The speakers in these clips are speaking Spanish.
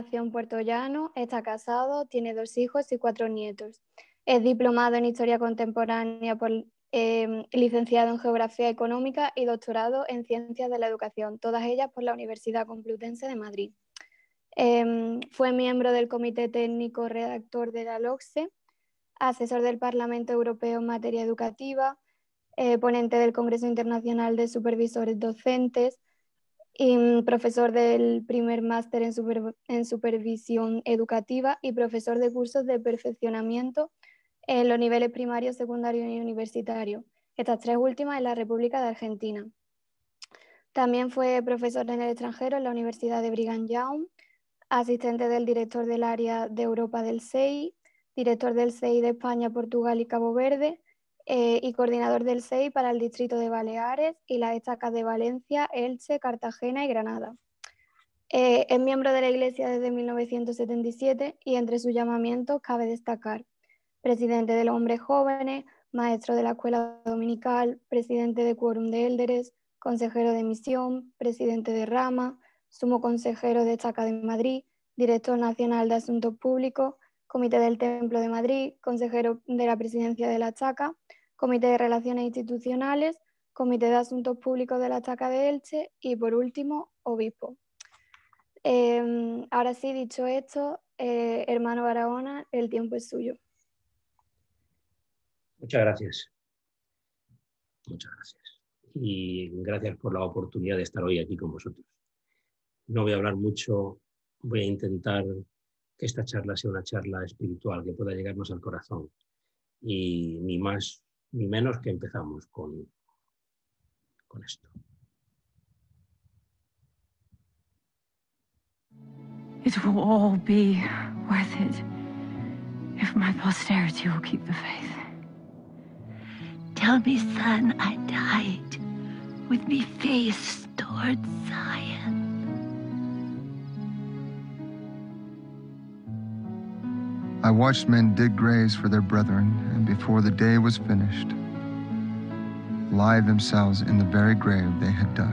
nació en Puerto Llano, está casado, tiene 2 hijos y 4 nietos. Es diplomado en Historia Contemporánea, licenciado en Geografía Económica y doctorado en Ciencias de la Educación, todas ellas por la Universidad Complutense de Madrid. Fue miembro del Comité Técnico Redactor de la LOCSE, asesor del Parlamento Europeo en materia educativa, ponente del Congreso Internacional de Supervisores Docentes y profesor del primer máster en supervisión educativa y profesor de cursos de perfeccionamiento en los niveles primario, secundario y universitario, estas 3 últimas en la República de Argentina. También fue profesor en el extranjero en la Universidad de Brigham Young, asistente del director del área de Europa del SEI, director del SEI de España, Portugal y Cabo Verde, y coordinador del SEI para el distrito de Baleares y las estacas de Valencia, Elche, Cartagena y Granada. Es miembro de la Iglesia desde 1977 y entre sus llamamientos cabe destacar presidente de los Hombres Jóvenes, maestro de la Escuela Dominical, presidente de Quórum de Élderes, consejero de misión, presidente de Rama, sumo consejero de Estaca de Madrid, director nacional de Asuntos Públicos, Comité del Templo de Madrid, consejero de la Presidencia de la Estaca, Comité de Relaciones Institucionales, Comité de Asuntos Públicos de la Estaca de Elche y, por último, obispo. Ahora sí, dicho esto, hermano Barahona, el tiempo es suyo. Muchas gracias. Muchas gracias. Y gracias por la oportunidad de estar hoy aquí con vosotros. No voy a hablar mucho, voy a intentar que esta charla sea una charla espiritual, que pueda llegarnos al corazón. Y ni más ni menos que empezamos con esto. It will all be worth it if my posterity will keep the faith. Tell me, son, I died with me face towards Zion. I watched men dig graves for their brethren, and before the day was finished, lie themselves in the very grave they had dug.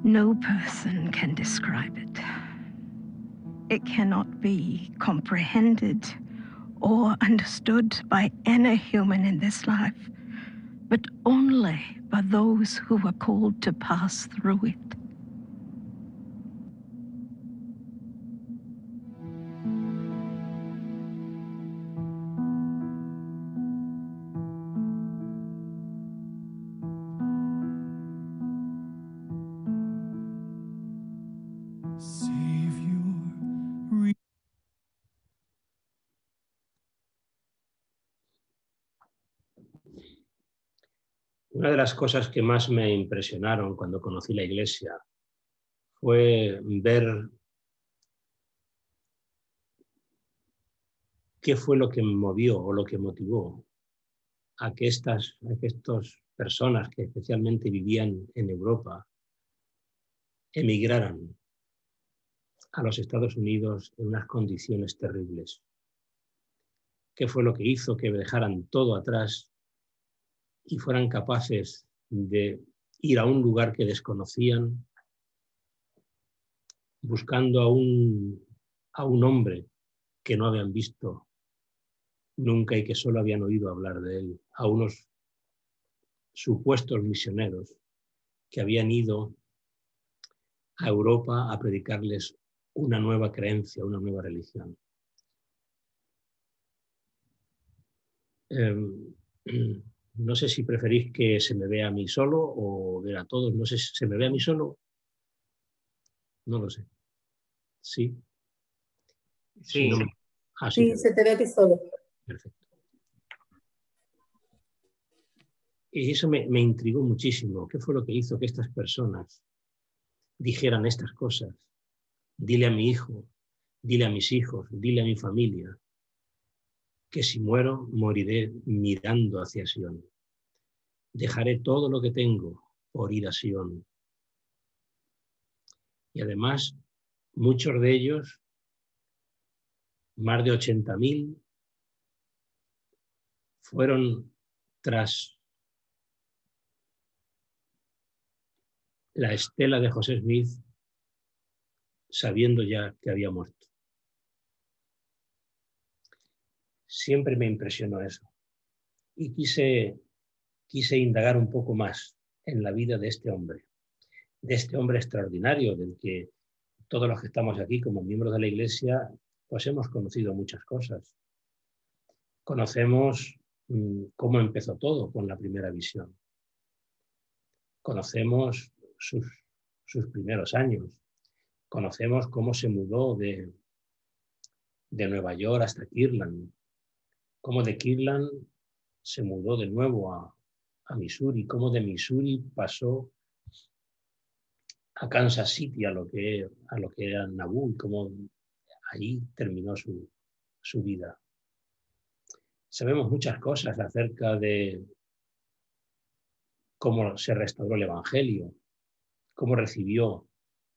No person can describe it. It cannot be comprehended or understood by any human in this life, but only by those who were called to pass through it. Una de las cosas que más me impresionaron cuando conocí la Iglesia fue ver qué fue lo que movió o lo que motivó a que estos personas que especialmente vivían en Europa emigraran a los Estados Unidos en unas condiciones terribles. ¿Qué fue lo que hizo que dejaran todo atrás y fueran capaces de ir a un lugar que desconocían, buscando a un hombre que no habían visto nunca y que solo habían oído hablar de él, a unos supuestos misioneros que habían ido a Europa a predicarles una nueva creencia, una nueva religión? No sé si preferís que se me vea a mí solo o ver a todos. No sé si se me ve a mí solo. No lo sé. ¿Sí? Sí, no, sí, se te ve a ti solo. Perfecto. Y eso me intrigó muchísimo. ¿Qué fue lo que hizo que estas personas dijeran estas cosas? Dile a mi hijo, dile a mis hijos, dile a mi familia, que si muero, moriré mirando hacia Sion. Dejaré todo lo que tengo por ir a Sion. Y además, muchos de ellos, más de 80.000, fueron tras la estela de José Smith, sabiendo ya que había muerto. Siempre me impresionó eso. Y quise indagar un poco más en la vida de este hombre extraordinario, del que todos los que estamos aquí como miembros de la Iglesia, pues hemos conocido muchas cosas. Conocemos cómo empezó todo con la primera visión. Conocemos sus primeros años. Conocemos cómo se mudó de Nueva York hasta Kirtland. Cómo de Kirtland se mudó de nuevo a Missouri. Cómo de Missouri pasó a Kansas City, a lo que era Nauvoo, y cómo allí terminó su vida. Sabemos muchas cosas acerca de cómo se restauró el Evangelio, cómo recibió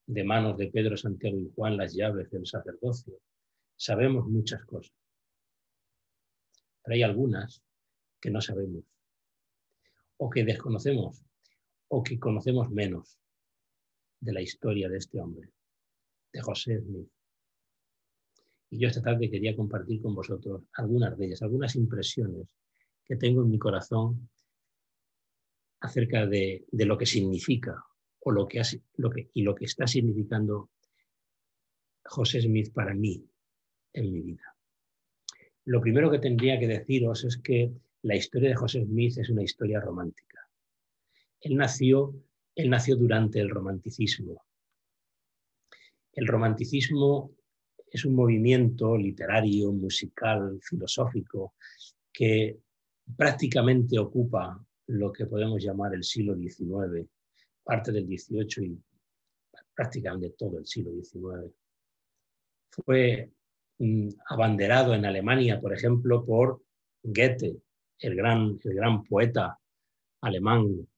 de manos de Pedro, Santiago y Juan las llaves del sacerdocio. Sabemos muchas cosas, pero hay algunas que no sabemos, o que desconocemos, o que conocemos menos de la historia de este hombre, de José Smith. Y yo esta tarde quería compartir con vosotros algunas de ellas, algunas impresiones que tengo en mi corazón acerca de lo que significa o lo que está significando José Smith para mí en mi vida. Lo primero que tendría que deciros es que la historia de José Smith es una historia romántica. Él nació durante el romanticismo. El romanticismo es un movimiento literario, musical, filosófico, que prácticamente ocupa lo que podemos llamar el siglo XIX, parte del XVIII y prácticamente todo el siglo XIX. Fue abanderado en Alemania, por ejemplo, por Goethe, el gran poeta alemán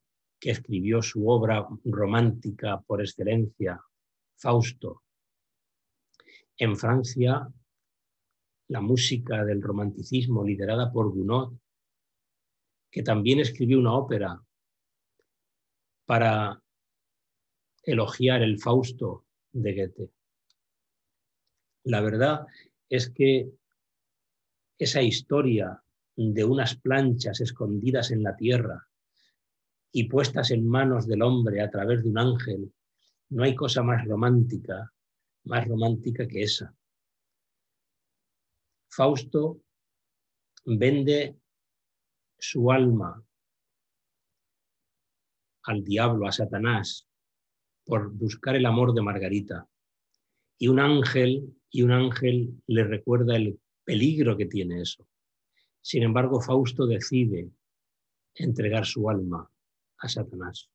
que escribió su obra romántica por excelencia, Fausto. En Francia, la música del romanticismo liderada por Gounod, que también escribió una ópera para elogiar el Fausto de Goethe. La verdad es que esa historia de unas planchas escondidas en la tierra y puestas en manos del hombre a través de un ángel, no hay cosa más romántica que esa. Fausto vende su alma al diablo, a Satanás, por buscar el amor de Margarita. Y un ángel le recuerda el peligro que tiene eso. Sin embargo, Fausto decide entregar su alma a Satanás.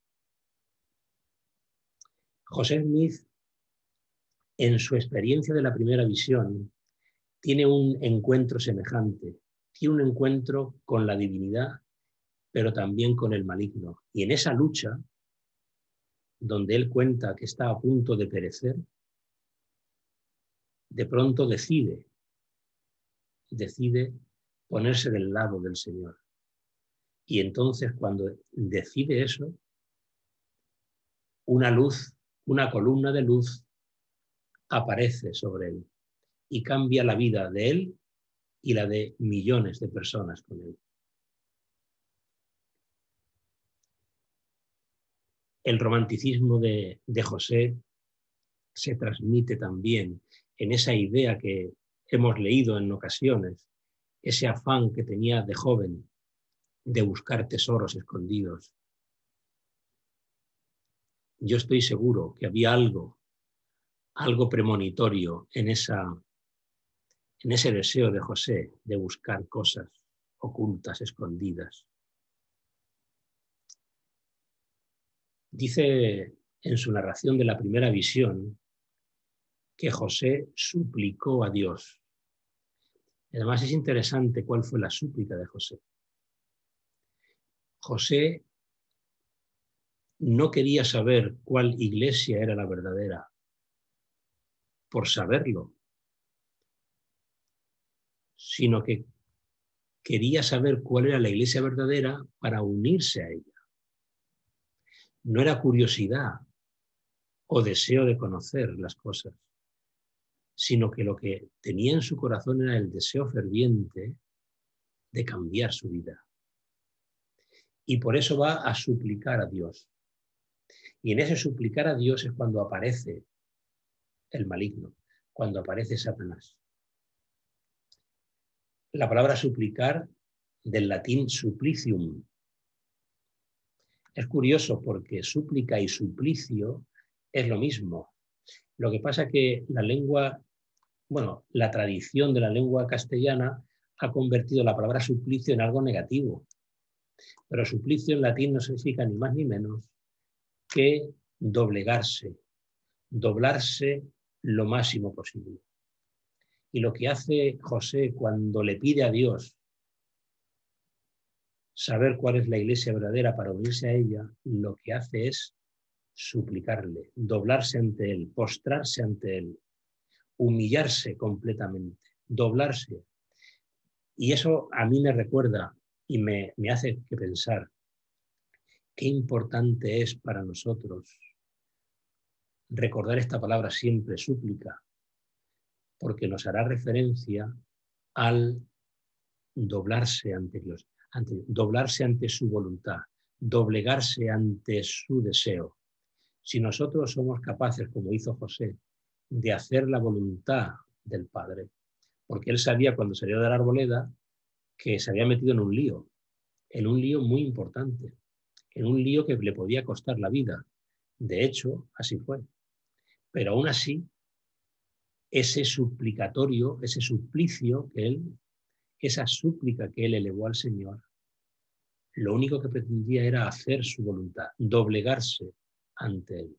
José Smith, en su experiencia de la primera visión, tiene un encuentro semejante. Tiene un encuentro con la divinidad pero también con el maligno. Y en esa lucha, donde él cuenta que está a punto de perecer, de pronto decide ponerse del lado del Señor. Y entonces, cuando decide eso, una luz, una columna de luz aparece sobre él y cambia la vida de él y la de millones de personas con él. El romanticismo de José se transmite también en esa idea que hemos leído en ocasiones, ese afán que tenía de joven de buscar tesoros escondidos. Yo estoy seguro que había algo premonitorio en ese deseo de José de buscar cosas ocultas, escondidas. Dice en su narración de la primera visión que José suplicó a Dios. Además es interesante cuál fue la súplica de José. José no quería saber cuál iglesia era la verdadera por saberlo, sino que quería saber cuál era la iglesia verdadera para unirse a ella. No era curiosidad o deseo de conocer las cosas, sino que lo que tenía en su corazón era el deseo ferviente de cambiar su vida. Y por eso va a suplicar a Dios. Y en ese suplicar a Dios es cuando aparece el maligno, cuando aparece Satanás. La palabra suplicar, del latín supplicium. Es curioso porque súplica y suplicio es lo mismo. Lo que pasa es que la tradición de la lengua castellana ha convertido la palabra suplicio en algo negativo. Pero suplicio en latín no significa ni más ni menos que doblegarse, doblarse lo máximo posible. Y lo que hace José cuando le pide a Dios saber cuál es la iglesia verdadera para unirse a ella, lo que hace es suplicarle, doblarse ante él, postrarse ante él, humillarse completamente, doblarse. Y eso a mí me recuerda y me hace que pensar qué importante es para nosotros recordar esta palabra siempre, súplica, porque nos hará referencia al doblarse ante Dios, doblarse ante su voluntad, doblegarse ante su deseo. Si nosotros somos capaces, como hizo José, de hacer la voluntad del Padre, porque él sabía cuando salió de la arboleda que se había metido en un lío muy importante, en un lío que le podía costar la vida. De hecho, así fue. Pero aún así, ese suplicatorio, ese suplicio esa súplica que él elevó al Señor, lo único que pretendía era hacer su voluntad, doblegarse ante él.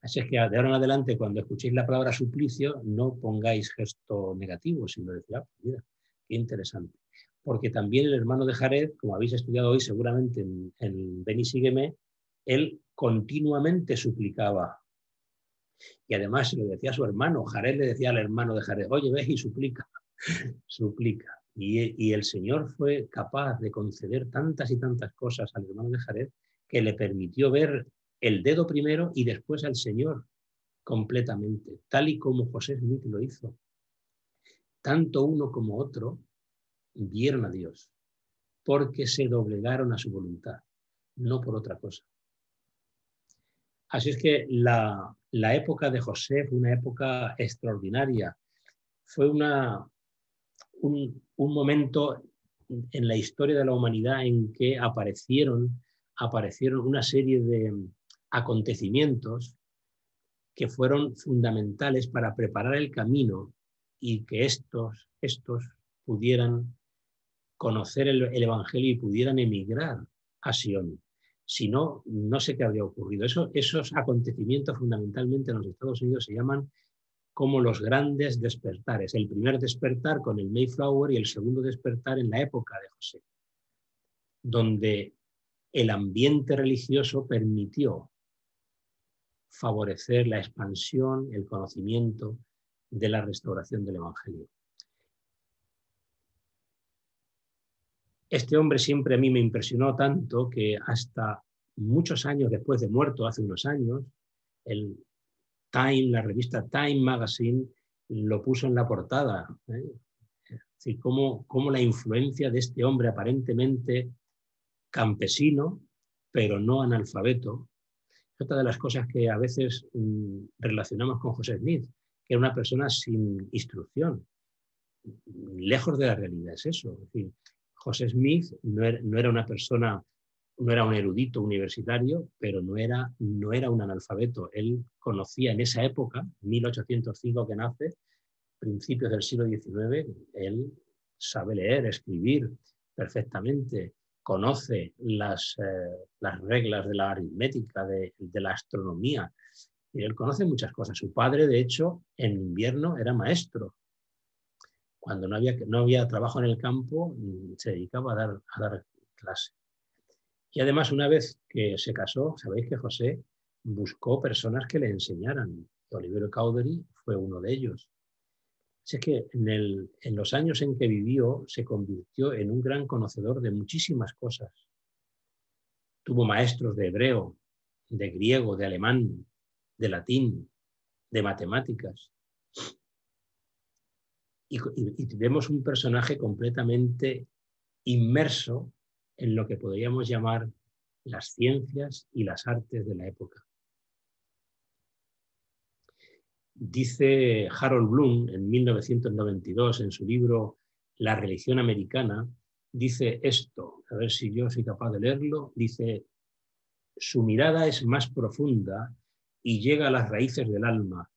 Así es que de ahora en adelante, cuando escuchéis la palabra suplicio, no pongáis gesto negativo, sino decir, mira, qué interesante. Porque también el hermano de Jared, como habéis estudiado hoy seguramente en Ven y Sígueme, él continuamente suplicaba. Y además se lo decía a su hermano, Jared le decía al hermano de Jared, oye, ve y suplica, suplica. Y el Señor fue capaz de conceder tantas y tantas cosas al hermano de Jared que le permitió ver el dedo primero y después al Señor completamente, tal y como José Smith lo hizo. Tanto uno como otro vieron a Dios porque se doblegaron a su voluntad, no por otra cosa. Así es que la época de José fue una época extraordinaria. Fue un momento en la historia de la humanidad en que aparecieron una serie de acontecimientos que fueron fundamentales para preparar el camino y que estos pudieran conocer el Evangelio y pudieran emigrar a Sion. Si no, no sé qué habría ocurrido. Esos acontecimientos fundamentalmente en los Estados Unidos se llaman como los grandes despertares. El primer despertar con el Mayflower y el segundo despertar en la época de José. donde el ambiente religioso permitió favorecer la expansión, el conocimiento de la restauración del Evangelio. Este hombre siempre a mí me impresionó tanto que hasta muchos años después de muerto, hace unos años, el Time, la revista Time Magazine, lo puso en la portada. Es decir, cómo la influencia de este hombre aparentemente campesino, pero no analfabeto, es otra de las cosas que a veces relacionamos con José Smith, que era una persona sin instrucción. Lejos de la realidad es eso. Es decir, José Smith no era una persona, no era un erudito universitario, pero no era un analfabeto. Él conocía en esa época, 1805 que nace, principios del siglo XIX, él sabe leer, escribir perfectamente, conoce las reglas de la aritmética, de la astronomía, y él conoce muchas cosas. Su padre, de hecho, en invierno era maestro. Cuando no había trabajo en el campo, se dedicaba a dar clase. Y además, una vez que se casó, sabéis que José buscó personas que le enseñaran. Oliverio Cowdery fue uno de ellos. Así que en los años en que vivió, se convirtió en un gran conocedor de muchísimas cosas. Tuvo maestros de hebreo, de griego, de alemán, de latín, de matemáticas. Y vemos un personaje completamente inmerso en lo que podríamos llamar las ciencias y las artes de la época. Dice Harold Bloom en 1992 en su libro La religión americana, dice esto, a ver si yo soy capaz de leerlo, dice: su mirada es más profunda y llega a las raíces del alma.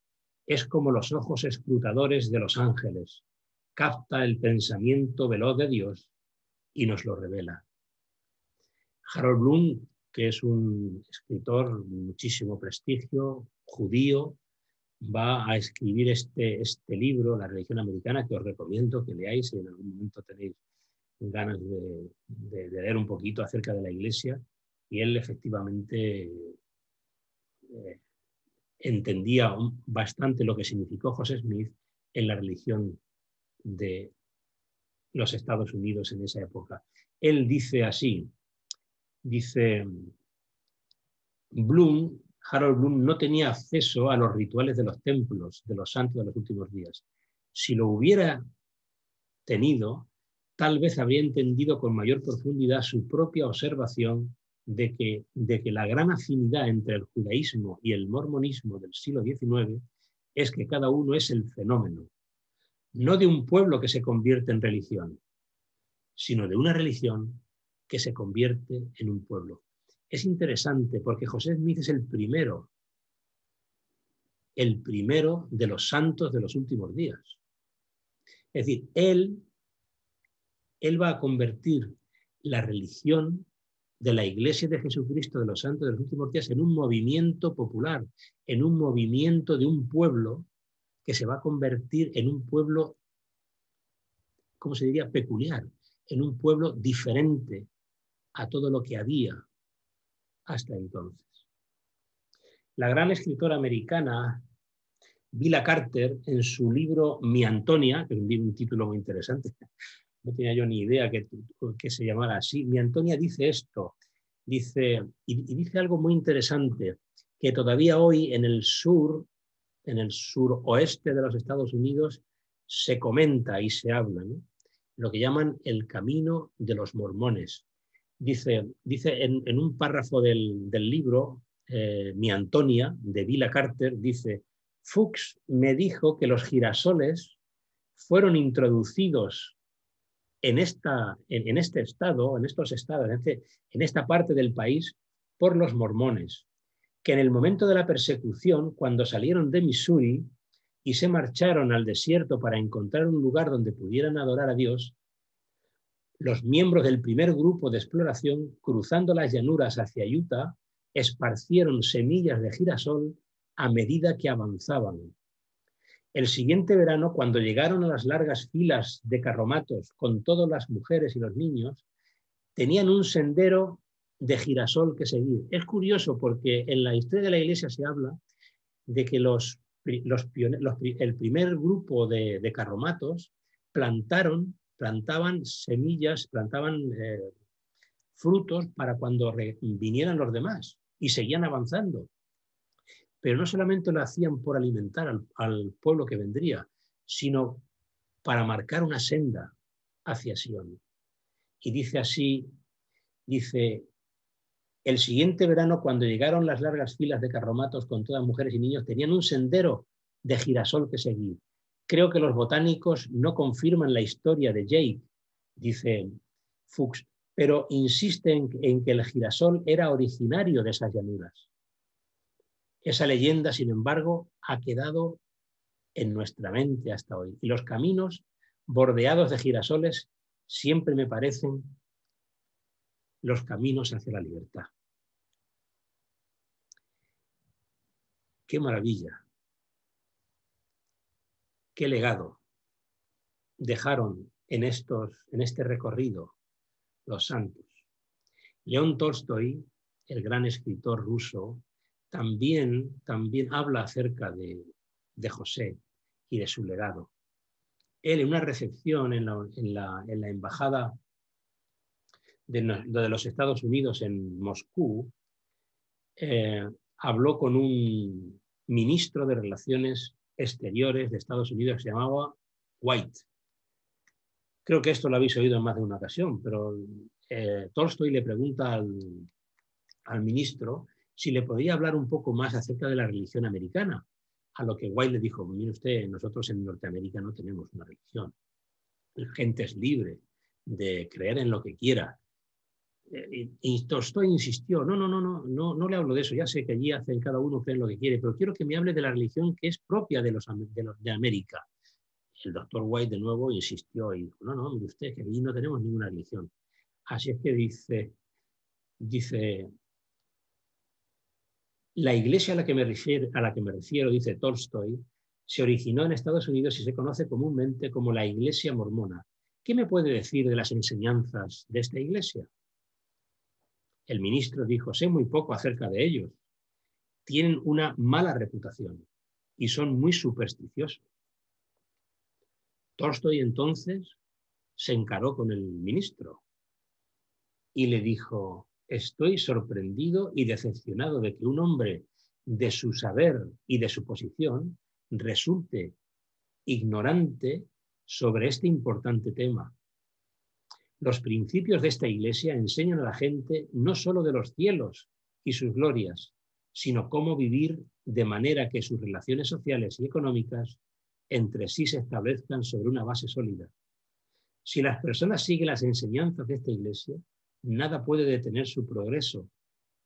Es como los ojos escrutadores de los ángeles. Capta el pensamiento veloz de Dios y nos lo revela. Harold Bloom, que es un escritor de muchísimo prestigio, judío, va a escribir este libro, La religión americana, que os recomiendo que leáis si en algún momento tenéis ganas de leer un poquito acerca de la Iglesia. Y él efectivamente entendía bastante lo que significó José Smith en la religión de los Estados Unidos en esa época. Él dice así, dice Bloom, Harold Bloom no tenía acceso a los rituales de los templos de los santos de los últimos días. Si lo hubiera tenido, tal vez habría entendido con mayor profundidad su propia observación de que la gran afinidad entre el judaísmo y el mormonismo del siglo XIX es que cada uno es el fenómeno, no de un pueblo que se convierte en religión, sino de una religión que se convierte en un pueblo. Es interesante porque José Smith es el primero de los santos de los últimos días. Es decir, él va a convertir la religión de la Iglesia de Jesucristo de los santos de los últimos días en un movimiento popular, en un movimiento de un pueblo que se va a convertir en un pueblo, ¿cómo se diría?, peculiar, en un pueblo diferente a todo lo que había hasta entonces. La gran escritora americana Willa Carter, en su libro Mi Antonia, que es un título muy interesante, no tenía yo ni idea que se llamara así, Mi Antonia dice esto, dice algo muy interesante, que todavía hoy en el suroeste de los Estados Unidos se comenta y se habla, ¿no? Lo que llaman el camino de los mormones. Dice en un párrafo del libro, Mi Antonia, de Willa Carter, dice: Fuchs me dijo que los girasoles fueron introducidos en esta parte del país por los mormones, que en el momento de la persecución, cuando salieron de Missouri y se marcharon al desierto para encontrar un lugar donde pudieran adorar a Dios, los miembros del primer grupo de exploración, cruzando las llanuras hacia Utah, esparcieron semillas de girasol a medida que avanzaban. El siguiente verano, cuando llegaron a las largas filas de carromatos con todas las mujeres y los niños, tenían un sendero de girasol que seguir. Es curioso porque en la historia de la Iglesia se habla de que el primer grupo de carromatos plantaban semillas, plantaban frutos para cuando vinieran los demás y seguían avanzando. Pero no solamente lo hacían por alimentar al pueblo que vendría, sino para marcar una senda hacia Sion. Y dice así, el siguiente verano, cuando llegaron las largas filas de carromatos con todas mujeres y niños, tenían un sendero de girasol que seguir. Creo que los botánicos no confirman la historia de Jake, dice Fuchs, pero insisten en que el girasol era originario de esas llanuras. Esa leyenda, sin embargo, ha quedado en nuestra mente hasta hoy. Y los caminos bordeados de girasoles siempre me parecen los caminos hacia la libertad. ¡Qué maravilla! ¡Qué legado dejaron en este recorrido los santos! León Tolstoy, el gran escritor ruso, también habla acerca de José y de su legado. Él, en una recepción en la embajada de los Estados Unidos en Moscú, habló con un ministro de Relaciones Exteriores de Estados Unidos que se llamaba White. Creo que esto lo habéis oído en más de una ocasión, pero Tolstoy le pregunta al ministro si le podía hablar un poco más acerca de la religión americana, a lo que White le dijo: mire usted, nosotros en Norteamérica no tenemos una religión. La gente es libre de creer en lo que quiera. Y Tolstoy insistió: no le hablo de eso, ya sé que allí cada uno cree en lo que quiere, pero quiero que me hable de la religión que es propia de América. El doctor White de nuevo insistió y dijo: no, mire usted, que allí no tenemos ninguna religión. Así es que dice la iglesia a la que me refiero, dice Tolstoy, se originó en Estados Unidos y se conoce comúnmente como la Iglesia Mormona. ¿Qué me puede decir de las enseñanzas de esta iglesia? El ministro dijo: sé muy poco acerca de ellos. Tienen una mala reputación y son muy supersticiosos. Tolstoy entonces se encaró con el ministro y le dijo: estoy sorprendido y decepcionado de que un hombre de su saber y de su posición resulte ignorante sobre este importante tema. Los principios de esta iglesia enseñan a la gente no solo de los cielos y sus glorias, sino cómo vivir de manera que sus relaciones sociales y económicas entre sí se establezcan sobre una base sólida. Si las personas siguen las enseñanzas de esta iglesia, nada puede detener su progreso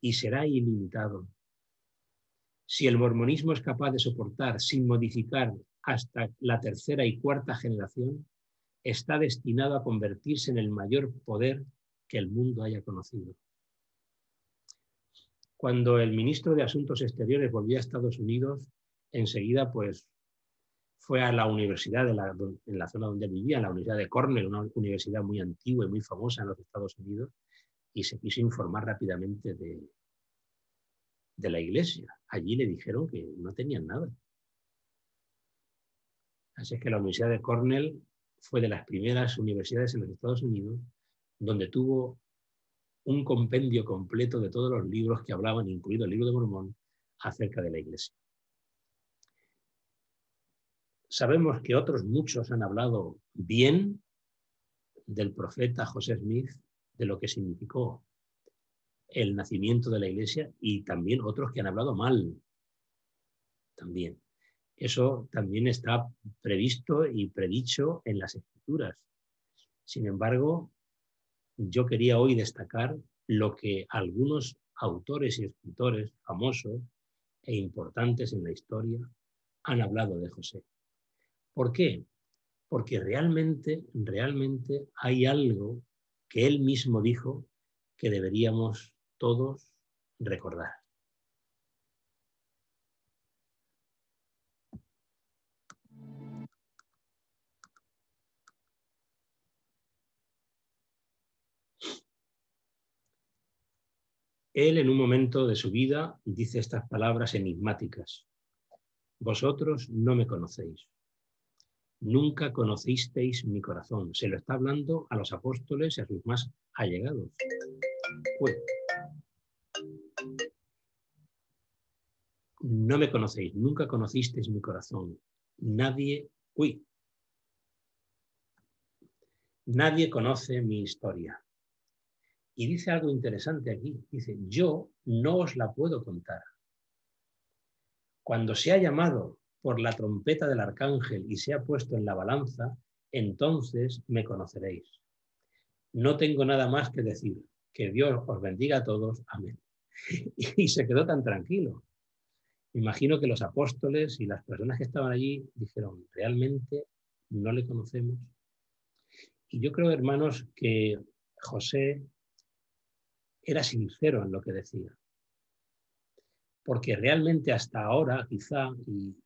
y será ilimitado. Si el mormonismo es capaz de soportar sin modificar hasta la tercera y cuarta generación, está destinado a convertirse en el mayor poder que el mundo haya conocido. Cuando el ministro de Asuntos Exteriores volvió a Estados Unidos, enseguida pues fue a la universidad en la zona donde vivía, la Universidad de Cornell, una universidad muy antigua y muy famosa en los Estados Unidos, y se quiso informar rápidamente de la iglesia. Allí le dijeron que no tenían nada. Así es que la Universidad de Cornell fue de las primeras universidades en los Estados Unidos donde tuvo un compendio completo de todos los libros que hablaban, incluido el libro de Mormón, acerca de la iglesia. Sabemos que otros muchos han hablado bien del profeta José Smith, de lo que significó el nacimiento de la iglesia, y también otros que han hablado mal también. Eso también está previsto y predicho en las Escrituras. Sin embargo, yo quería hoy destacar lo que algunos autores y escritores famosos e importantes en la historia han hablado de José. ¿Por qué? Porque realmente hay algo que él mismo dijo que deberíamos todos recordar. Él en un momento de su vida dice estas palabras enigmáticas. Vosotros no me conocéis. Nunca conocisteis mi corazón. Se lo está hablando a los apóstoles y a sus más allegados. Uy. No me conocéis, nunca conocisteis mi corazón. Nadie conoce mi historia. Y dice algo interesante aquí. Dice, yo no os la puedo contar. Cuando se ha llamado por la trompeta del arcángel y se ha puesto en la balanza, entonces me conoceréis. No tengo nada más que decir. Que Dios os bendiga a todos. Amén. Y se quedó tan tranquilo. Imagino que los apóstoles y las personas que estaban allí dijeron, ¿realmente no le conocemos? Y yo creo, hermanos, que José era sincero en lo que decía. Porque realmente hasta ahora, quizá,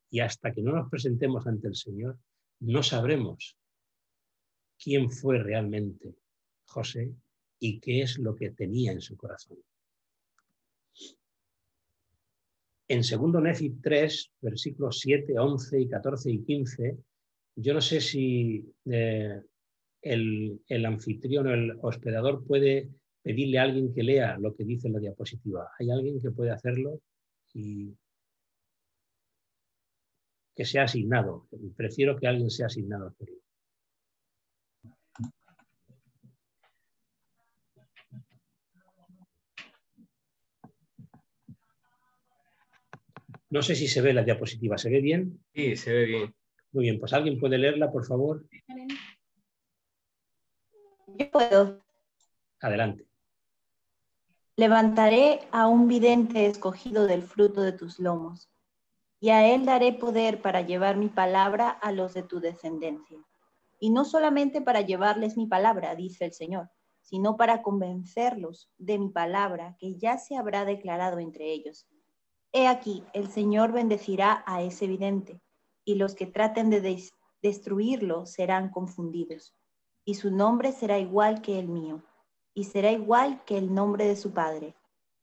y hasta que no nos presentemos ante el Señor, no sabremos quién fue realmente José y qué es lo que tenía en su corazón. En 2 Nefi 3, versículos 7, 11 y 14 y 15, yo no sé si el anfitrión o el hospedador puede pedirle a alguien que lea lo que dice en la diapositiva. ¿Hay alguien que puede hacerlo? Y que sea asignado. Prefiero que alguien sea asignado a hacerlo. No sé si se ve la diapositiva. ¿Se ve bien? Sí, se ve bien. Muy bien, pues ¿alguien puede leerla, por favor? Yo puedo. Adelante. Levantaré a un vidente escogido del fruto de tus lomos, y a él daré poder para llevar mi palabra a los de tu descendencia. Y no solamente para llevarles mi palabra, dice el Señor, sino para convencerlos de mi palabra que ya se habrá declarado entre ellos. He aquí, el Señor bendecirá a ese vidente, y los que traten de destruirlo serán confundidos. Y su nombre será igual que el mío, y será igual que el nombre de su padre,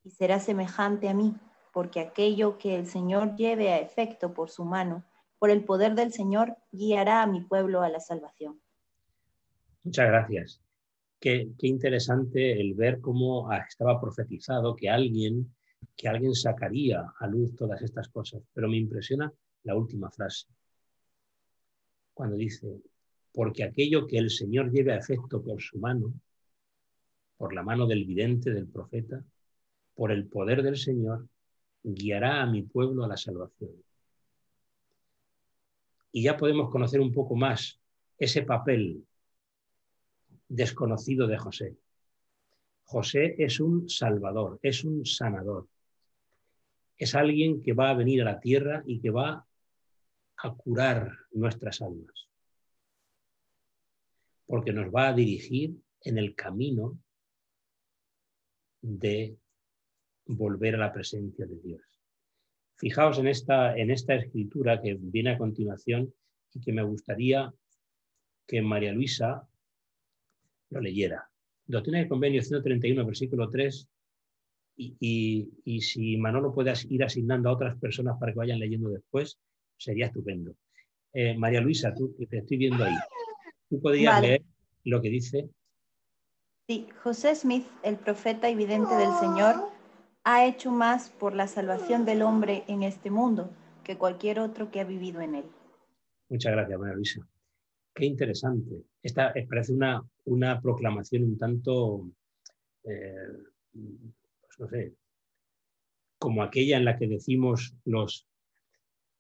y será semejante a mí, porque aquello que el Señor lleve a efecto por su mano, por el poder del Señor, guiará a mi pueblo a la salvación. Muchas gracias. Qué interesante el ver cómo estaba profetizado que alguien sacaría a luz todas estas cosas. Pero me impresiona la última frase, cuando dice, porque aquello que el Señor lleve a efecto por su mano, por la mano del vidente, del profeta, por el poder del Señor, guiará a mi pueblo a la salvación. Y ya podemos conocer un poco más ese papel desconocido de José. José es un salvador, es un sanador. Es alguien que va a venir a la tierra y que va a curar nuestras almas. Porque nos va a dirigir en el camino de volver a la presencia de Dios. Fijaos en esta escritura que viene a continuación y que me gustaría que María Luisa lo leyera. Doctrina y Convenio 131, versículo 3, y si Manolo puede ir asignando a otras personas para que vayan leyendo después, sería estupendo. María Luisa, tú que te estoy viendo ahí, ¿tú podrías leer lo que dice? Sí, José Smith, el profeta y vidente del Señor, ha hecho más por la salvación del hombre en este mundo que cualquier otro que ha vivido en él. Muchas gracias, María Luisa. Qué interesante. Esta parece una proclamación un tanto, pues no sé, como aquella en la que decimos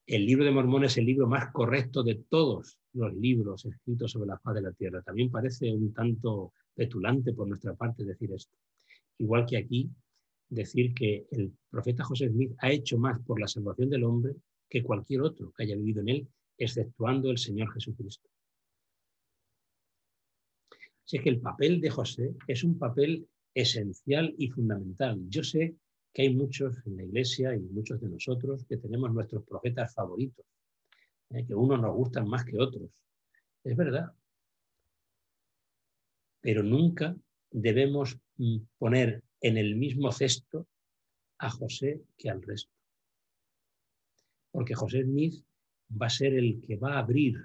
el libro de Mormón es el libro más correcto de todos los libros escritos sobre la faz de la tierra. También parece un tanto petulante por nuestra parte decir esto. Igual que aquí, decir que el profeta José Smith ha hecho más por la salvación del hombre que cualquier otro que haya vivido en él, exceptuando el Señor Jesucristo. Así que el papel de José es un papel esencial y fundamental. Yo sé que hay muchos en la iglesia y muchos de nosotros que tenemos nuestros profetas favoritos, que unos nos gustan más que otros. Es verdad. Pero nunca debemos poner en el mismo cesto a José que al resto. Porque José Smith va a ser el que va a abrir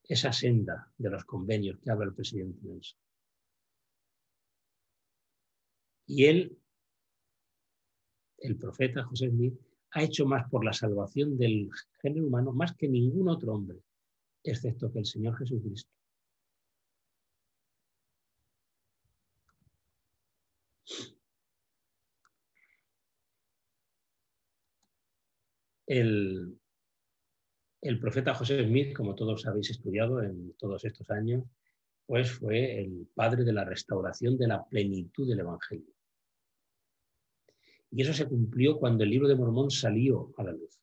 esa senda de los convenios que habla el presidente Nelson. Y él, el profeta José Smith, ha hecho más por la salvación del género humano más que ningún otro hombre, excepto que el Señor Jesucristo. El profeta José Smith, como todos habéis estudiado en todos estos años, pues fue el padre de la restauración de la plenitud del Evangelio. Y eso se cumplió cuando el Libro de Mormón salió a la luz.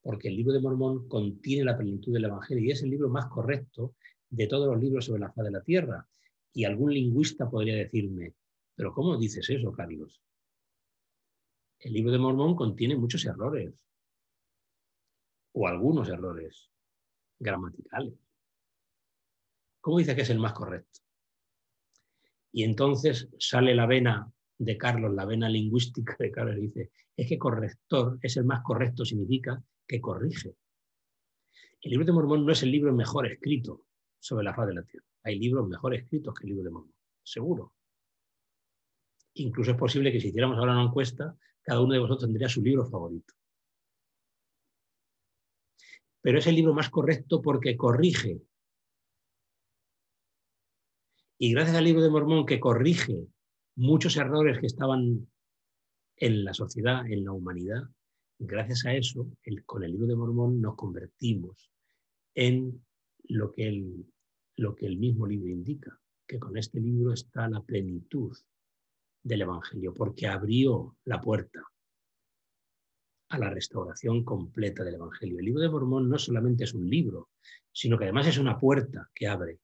Porque el Libro de Mormón contiene la plenitud del Evangelio y es el libro más correcto de todos los libros sobre la faz de la tierra. Y algún lingüista podría decirme, ¿pero cómo dices eso, Carlos? El Libro de Mormón contiene muchos errores, o algunos errores gramaticales. ¿Cómo dice que es el más correcto? Y entonces sale la vena de Carlos, la vena lingüística de Carlos, y dice, es que corrector es el más correcto, significa que corrige. El Libro de Mormón no es el libro mejor escrito sobre la faz de la tierra. Hay libros mejor escritos que el Libro de Mormón, seguro. Incluso es posible que si hiciéramos ahora una encuesta, cada uno de vosotros tendría su libro favorito. Pero es el libro más correcto porque corrige. Y gracias al Libro de Mormón, que corrige muchos errores que estaban en la sociedad, en la humanidad, gracias a eso, con el Libro de Mormón nos convertimos en lo que el mismo libro indica, que con este libro está la plenitud del Evangelio, porque abrió la puerta a la restauración completa del Evangelio. El Libro de Mormón no solamente es un libro, sino que además es una puerta que abre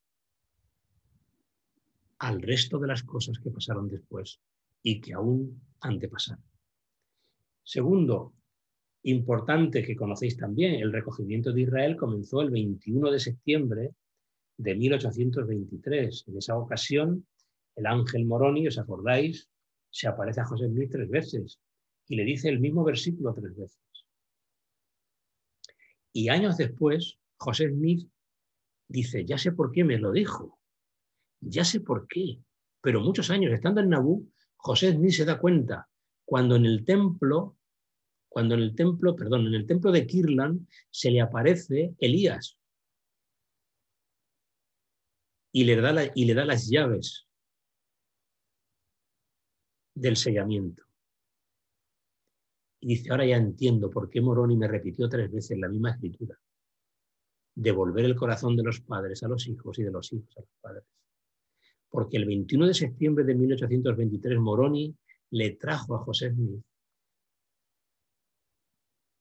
al resto de las cosas que pasaron después y que aún han de pasar. Segundo, importante que conocéis también, el recogimiento de Israel comenzó el 21 de septiembre de 1823. En esa ocasión, el ángel Moroni, ¿os acordáis?, se aparece a José Smith 3 veces y le dice el mismo versículo 3 veces. Y años después, José Smith dice, ya sé por qué me lo dijo, ya sé por qué, pero muchos años estando en Nabú, José Smith se da cuenta cuando en el templo de Kirtland se le aparece Elías y le da las llaves del sellamiento. Y dice, ahora ya entiendo por qué Moroni me repitió 3 veces la misma escritura. Devolver el corazón de los padres a los hijos y de los hijos a los padres. Porque el 21 de septiembre de 1823 Moroni le trajo a José Smith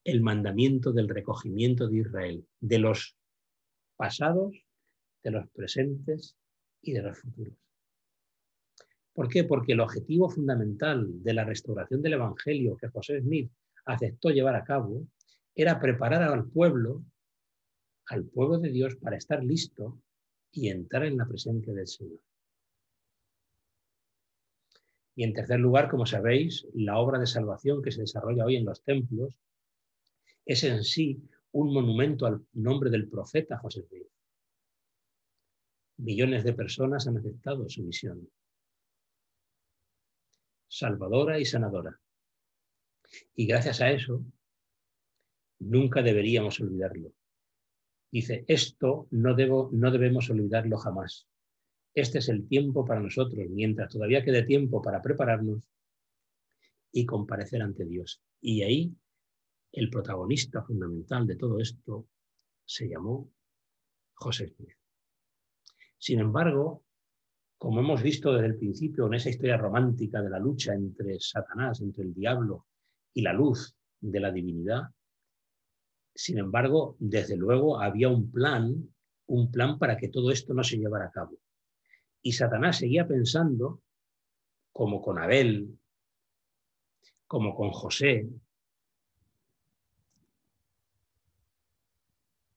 el mandamiento del recogimiento de Israel, de los pasados, de los presentes y de los futuros. ¿Por qué? Porque el objetivo fundamental de la restauración del Evangelio que José Smith aceptó llevar a cabo era preparar al pueblo de Dios para estar listo y entrar en la presencia del Señor. Y en tercer lugar, como sabéis, la obra de salvación que se desarrolla hoy en los templos es en sí un monumento al nombre del profeta José Smith. Millones de personas han aceptado su misión salvadora y sanadora. Y gracias a eso, nunca deberíamos olvidarlo. Dice, esto no debemos olvidarlo jamás. Este es el tiempo para nosotros, mientras todavía quede tiempo para prepararnos y comparecer ante Dios. Y ahí el protagonista fundamental de todo esto se llamó José Smith. Sin embargo, como hemos visto desde el principio en esa historia romántica de la lucha entre Satanás, entre el diablo y la luz de la divinidad, sin embargo, desde luego había un plan para que todo esto no se llevara a cabo. Y Satanás seguía pensando, como con Abel, como con José,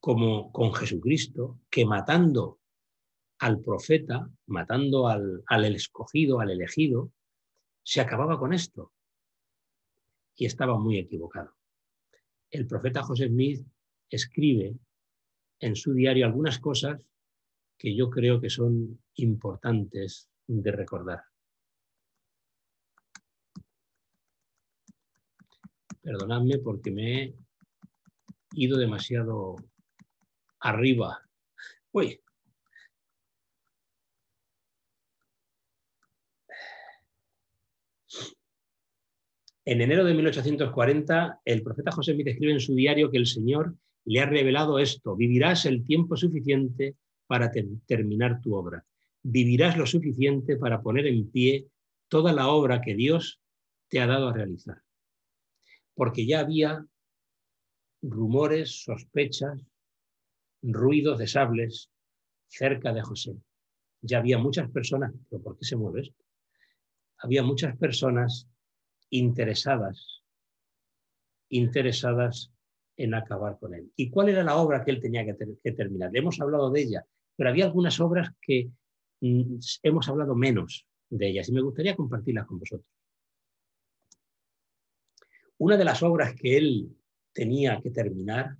como con Jesucristo, que matando al profeta, matando al escogido, al elegido, se acababa con esto. Y estaba muy equivocado. El profeta José Smith escribe en su diario algunas cosas que yo creo que son importantes de recordar. Perdonadme porque me he ido demasiado arriba. Uy. En enero de 1840, el profeta José Smith escribe en su diario que el Señor le ha revelado esto: vivirás el tiempo suficiente para terminar tu obra. Vivirás lo suficiente para poner en pie toda la obra que Dios te ha dado a realizar. Porque ya había rumores, sospechas, ruidos de sables cerca de José. Ya había muchas personas, ¿pero por qué se mueve esto? Había muchas personas interesadas en acabar con él. ¿Y cuál era la obra que él tenía que terminar? Le hemos hablado de ella, pero había algunas obras que hemos hablado menos de ellas y me gustaría compartirlas con vosotros. Una de las obras que él tenía que terminar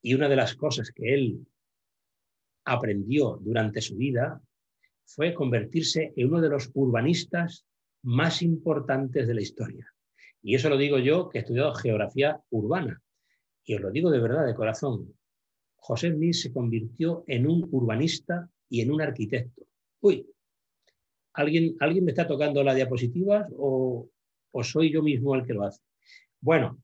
y una de las cosas que él aprendió durante su vida fue convertirse en uno de los urbanistas más importantes de la historia. Y eso lo digo yo, que he estudiado geografía urbana. Y os lo digo de verdad, de corazón. José Smith se convirtió en un urbanista y en un arquitecto. Uy, ¿alguien me está tocando las diapositivas o soy yo mismo el que lo hace? Bueno,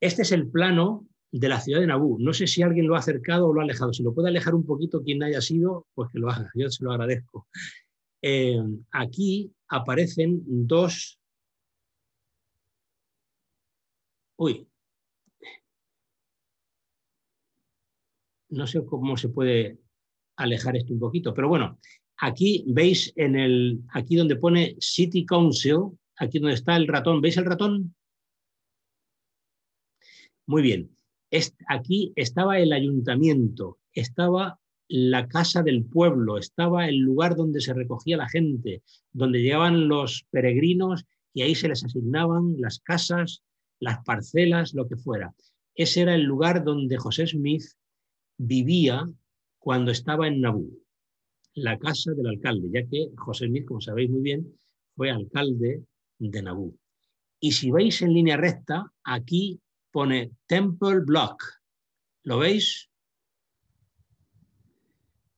este es el plano de la ciudad de Nabú. No sé si alguien lo ha acercado o lo ha alejado. Si lo puede alejar un poquito quien haya sido, pues que lo haga. Yo se lo agradezco. Aquí aparecen dos... Uy. No sé cómo se puede alejar esto un poquito, pero bueno, aquí veis aquí donde pone City Council, aquí donde está el ratón, ¿veis el ratón? Muy bien. Aquí estaba el ayuntamiento, estaba la casa del pueblo, estaba el lugar donde se recogía la gente, donde llegaban los peregrinos y ahí se les asignaban las casas, las parcelas, lo que fuera. Ese era el lugar donde José Smith vivía cuando estaba en Nabú, la casa del alcalde, ya que José Smith, como sabéis muy bien, fue alcalde de Nabú. Y si veis en línea recta, aquí pone Temple Block. ¿Lo veis?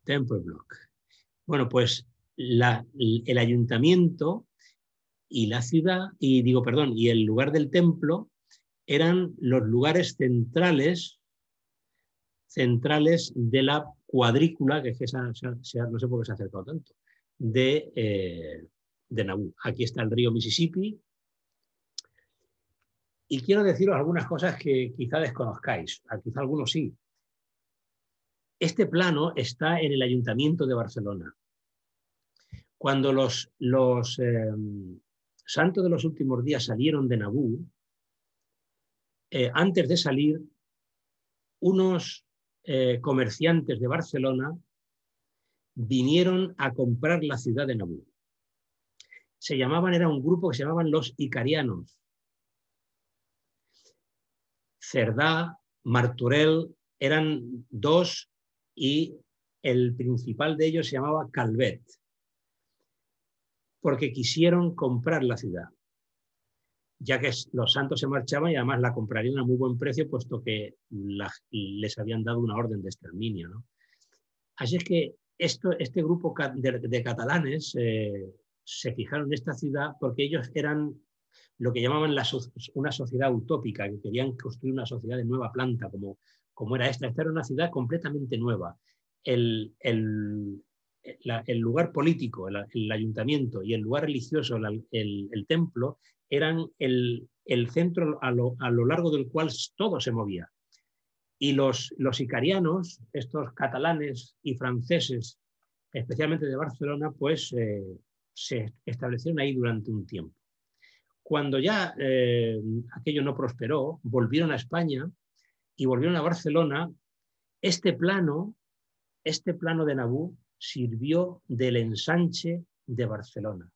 Temple Block. Bueno, pues el ayuntamiento y la ciudad, y el lugar del templo eran los lugares centrales de la cuadrícula, que es que no sé por qué se ha acercado tanto, de Nabú. Aquí está el río Mississippi. Y quiero deciros algunas cosas que quizá desconozcáis, quizá algunos sí. Este plano está en el Ayuntamiento de Barcelona. Cuando los santos de los últimos días salieron de Nabú, antes de salir, unos comerciantes de Barcelona vinieron a comprar la ciudad de Nabú. Era un grupo que se llamaban los Icarianos. Cerdà, Martorell, eran dos y el principal de ellos se llamaba Calvet, porque quisieron comprar la ciudad, ya que los santos se marchaban y además la comprarían a muy buen precio, puesto que les habían dado una orden de exterminio, ¿no? Así es que este grupo de catalanes se fijaron en esta ciudad porque ellos eran lo que llamaban una sociedad utópica, que querían construir una sociedad de nueva planta, como era esta. Esta era una ciudad completamente nueva. El lugar político, el ayuntamiento, y el lugar religioso, el templo, eran el centro a lo largo del cual todo se movía. Y los icarianos, estos catalanes y franceses, especialmente de Barcelona, pues se establecieron ahí durante un tiempo. Cuando ya aquello no prosperó, volvieron a España y volvieron a Barcelona. Este plano de Nabú sirvió del ensanche de Barcelona.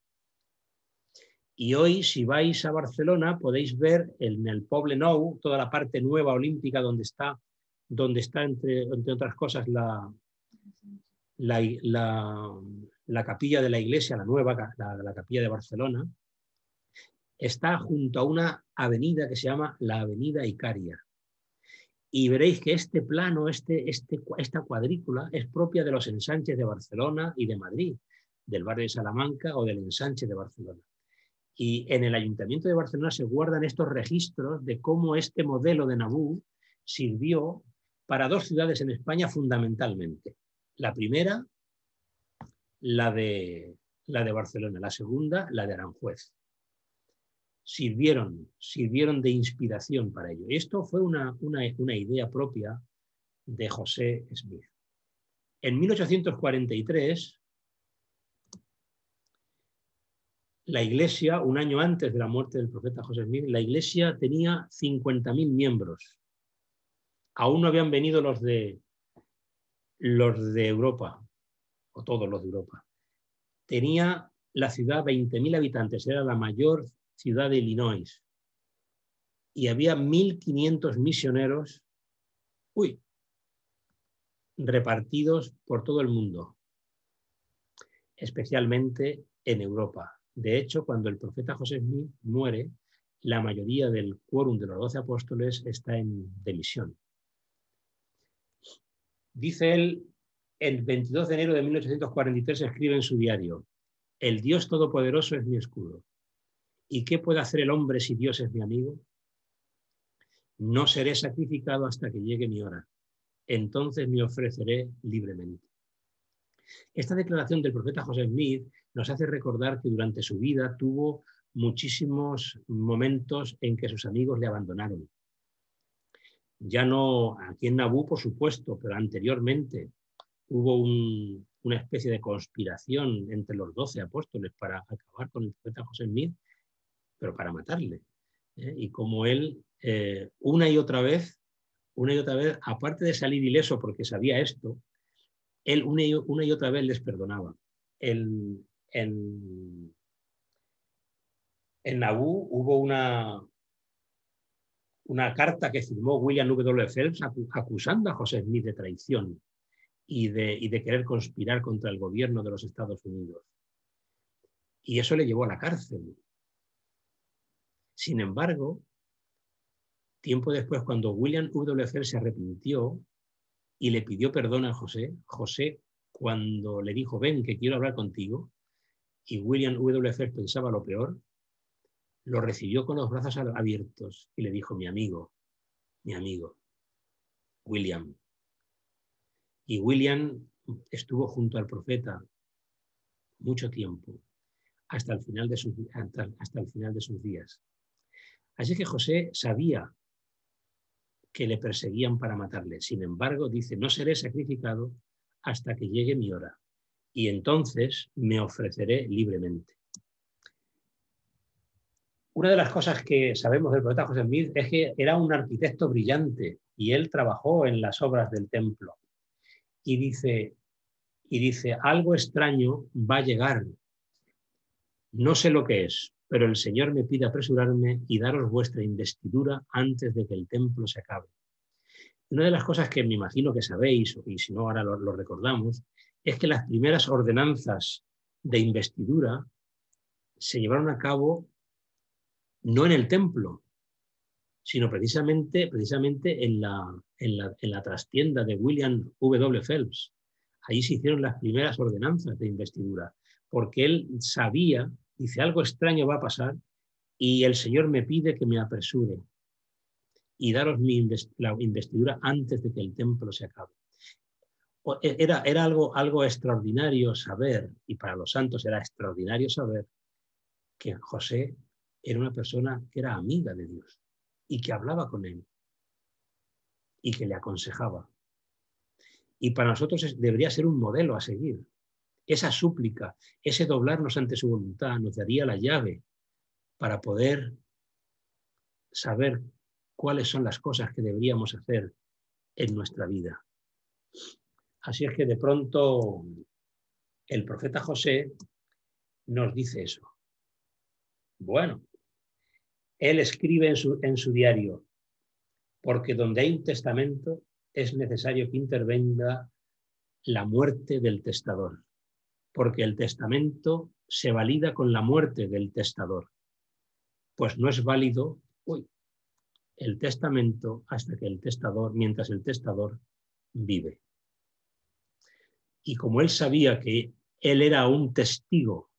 Y hoy, si vais a Barcelona, podéis ver en el Poble Nou, toda la parte nueva olímpica donde está entre otras cosas la capilla de la iglesia, la nueva, la capilla de Barcelona. Está junto a una avenida que se llama la Avenida Icària. Y veréis que este plano, esta cuadrícula es propia de los ensanches de Barcelona y de Madrid, del barrio de Salamanca o del ensanche de Barcelona. Y en el Ayuntamiento de Barcelona se guardan estos registros de cómo este modelo de Nabu sirvió para dos ciudades en España fundamentalmente. La primera, la de Barcelona, la segunda, la de Aranjuez. Sirvieron de inspiración para ello. Esto fue una idea propia de José Smith. En 1843, la Iglesia, un año antes de la muerte del profeta José Smith, la Iglesia tenía 50.000 miembros. Aún no habían venido los de Europa, o todos los de Europa. Tenía la ciudad 20.000 habitantes, era la mayor ciudad de Illinois. Y había 1.500 misioneros repartidos por todo el mundo, especialmente en Europa. De hecho, cuando el profeta José Smith muere, la mayoría del quórum de los 12 apóstoles está de misión. Dice él, el 22 de enero de 1843 escribe en su diario: el Dios Todopoderoso es mi escudo. ¿Y qué puede hacer el hombre si Dios es mi amigo? No seré sacrificado hasta que llegue mi hora. Entonces me ofreceré libremente. Esta declaración del profeta José Smith nos hace recordar que durante su vida tuvo muchísimos momentos en que sus amigos le abandonaron. Ya no aquí en Nabu, por supuesto, pero anteriormente hubo una especie de conspiración entre los 12 apóstoles para acabar con el profeta José Smith, pero para matarle. Y como él, una y otra vez, aparte de salir ileso porque sabía esto, él una y otra vez les perdonaba. En Nabu hubo una carta que firmó William W. Phelps acusando a José Smith de traición y de querer conspirar contra el gobierno de los Estados Unidos. Y eso le llevó a la cárcel. Sin embargo, tiempo después, cuando William W. Phelps se arrepintió y le pidió perdón a José, cuando le dijo, ven, que quiero hablar contigo, y William W. Phelps pensaba lo peor, lo recibió con los brazos abiertos y le dijo, mi amigo, William. Y William estuvo junto al profeta mucho tiempo, hasta el final de sus días. Así que José sabía que le perseguían para matarle. Sin embargo, dice, no seré sacrificado hasta que llegue mi hora, y entonces me ofreceré libremente. Una de las cosas que sabemos del profeta José Smith es que era un arquitecto brillante y él trabajó en las obras del templo. Y dice, algo extraño va a llegar. No sé lo que es, pero el Señor me pide apresurarme y daros vuestra investidura antes de que el templo se acabe. Una de las cosas que me imagino que sabéis, y si no ahora lo recordamos, es que las primeras ordenanzas de investidura se llevaron a cabo no en el templo, sino precisamente en la trastienda de William W. Phelps. Ahí se hicieron las primeras ordenanzas de investidura, porque él sabía, dice, algo extraño va a pasar y el Señor me pide que me apresure y daros la investidura antes de que el templo se acabe. Era algo extraordinario saber, y para los santos era extraordinario saber, que José era una persona que era amiga de Dios y que hablaba con él y que le aconsejaba. Y para nosotros debería ser un modelo a seguir. Esa súplica, ese doblarnos ante su voluntad nos daría la llave para poder saber cuáles son las cosas que deberíamos hacer en nuestra vida. Así es que de pronto el profeta José nos dice eso. Bueno, él escribe en su diario, porque donde hay un testamento es necesario que intervenga la muerte del testador, porque el testamento se valida con la muerte del testador. Pues no es válido el testamento hasta que mientras el testador vive. Y como él sabía que él era un testigo,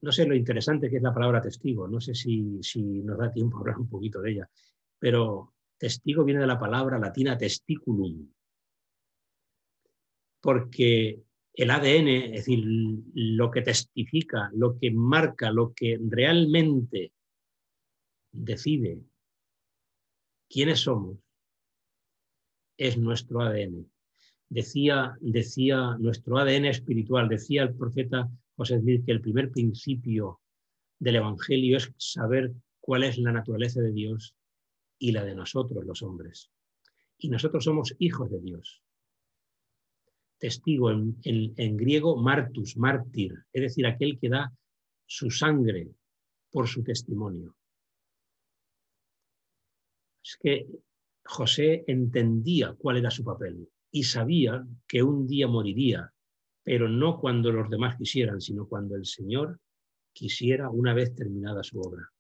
no sé lo interesante que es la palabra testigo, no sé si nos da tiempo a hablar un poquito de ella, pero testigo viene de la palabra latina testiculum, porque el ADN, es decir, lo que testifica, lo que marca, lo que realmente decide quiénes somos, es nuestro ADN. Decía nuestro ADN espiritual, decía el profeta José Smith que el primer principio del Evangelio es saber cuál es la naturaleza de Dios y la de nosotros, los hombres. Y nosotros somos hijos de Dios. Testigo en griego, martus, mártir, es decir, aquel que da su sangre por su testimonio. Es que José entendía cuál era su papel y sabía que un día moriría, pero no cuando los demás quisieran, sino cuando el Señor quisiera, una vez terminada su obra.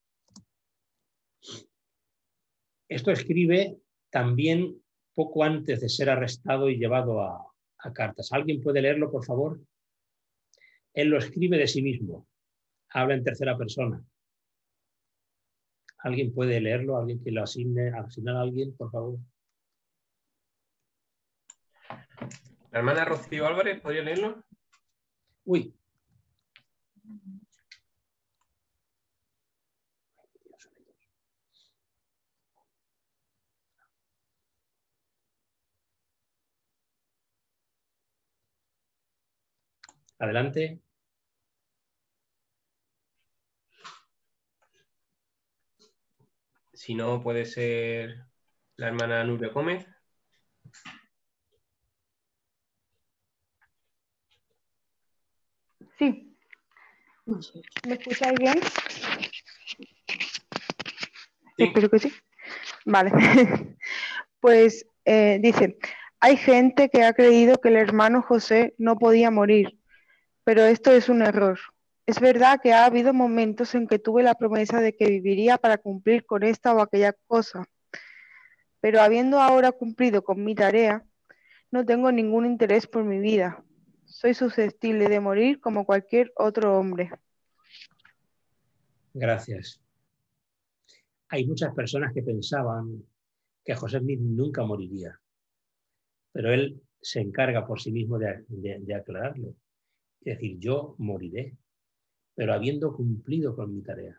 Esto escribe también poco antes de ser arrestado y llevado a Cartas. ¿Alguien puede leerlo, por favor? Él lo escribe de sí mismo. Habla en tercera persona. ¿Alguien puede leerlo? ¿Alguien que lo asignar a alguien, por favor? La hermana Rocío Álvarez, ¿podría leerlo? Uy. Adelante. Si no, puede ser la hermana Nuria Gómez. Sí. ¿Me escucháis bien? Sí. Espero que sí. Vale. Pues dice, hay gente que ha creído que el hermano José no podía morir, pero esto es un error. Es verdad que ha habido momentos en que tuve la promesa de que viviría para cumplir con esta o aquella cosa, pero habiendo ahora cumplido con mi tarea, no tengo ningún interés por mi vida. Soy susceptible de morir como cualquier otro hombre. Gracias. Hay muchas personas que pensaban que José Smith nunca moriría, pero él se encarga por sí mismo de aclararlo. Es decir, yo moriré, pero habiendo cumplido con mi tarea.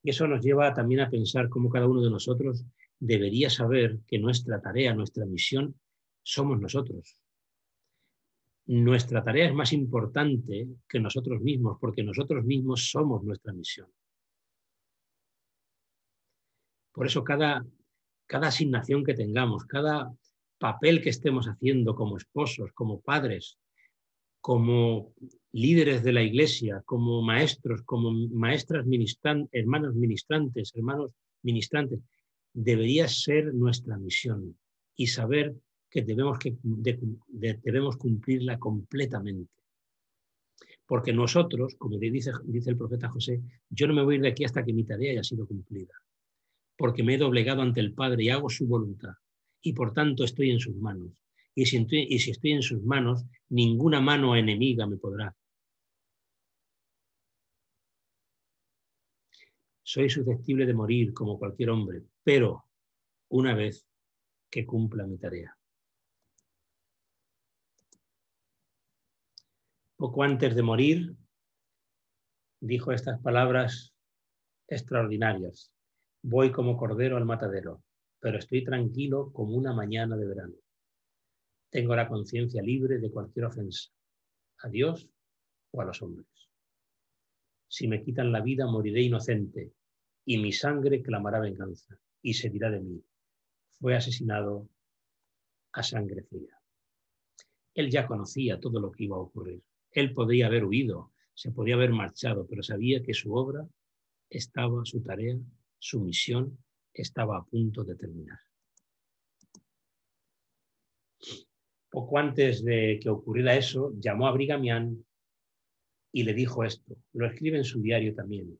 Y eso nos lleva también a pensar cómo cada uno de nosotros debería saber que nuestra tarea, nuestra misión, somos nosotros. Nuestra tarea es más importante que nosotros mismos, porque nosotros mismos somos nuestra misión. Por eso cada asignación que tengamos, cada papel que estemos haciendo como esposos, como padres, como líderes de la iglesia, como maestros, como maestras hermanos ministrantes, debería ser nuestra misión y saber que debemos cumplirla completamente. Porque nosotros, como dice el profeta José, yo no me voy a ir de aquí hasta que mi tarea haya sido cumplida, porque me he doblegado ante el Padre y hago su voluntad, y por tanto estoy en sus manos. Y si estoy en sus manos, ninguna mano enemiga me podrá. Soy susceptible de morir como cualquier hombre, pero una vez que cumpla mi tarea. Poco antes de morir, dijo estas palabras extraordinarias. Voy como cordero al matadero, pero estoy tranquilo como una mañana de verano. Tengo la conciencia libre de cualquier ofensa, a Dios o a los hombres. Si me quitan la vida, moriré inocente, y mi sangre clamará venganza, y se dirá de mí, fue asesinado a sangre fría. Él ya conocía todo lo que iba a ocurrir. Él podría haber huido Se podía haber marchado, pero sabía que su obra estaba, su tarea, su misión estaba a punto de terminar. Poco antes de que ocurriera eso, llamó a Brigham Young y le dijo esto. Lo escribe en su diario también.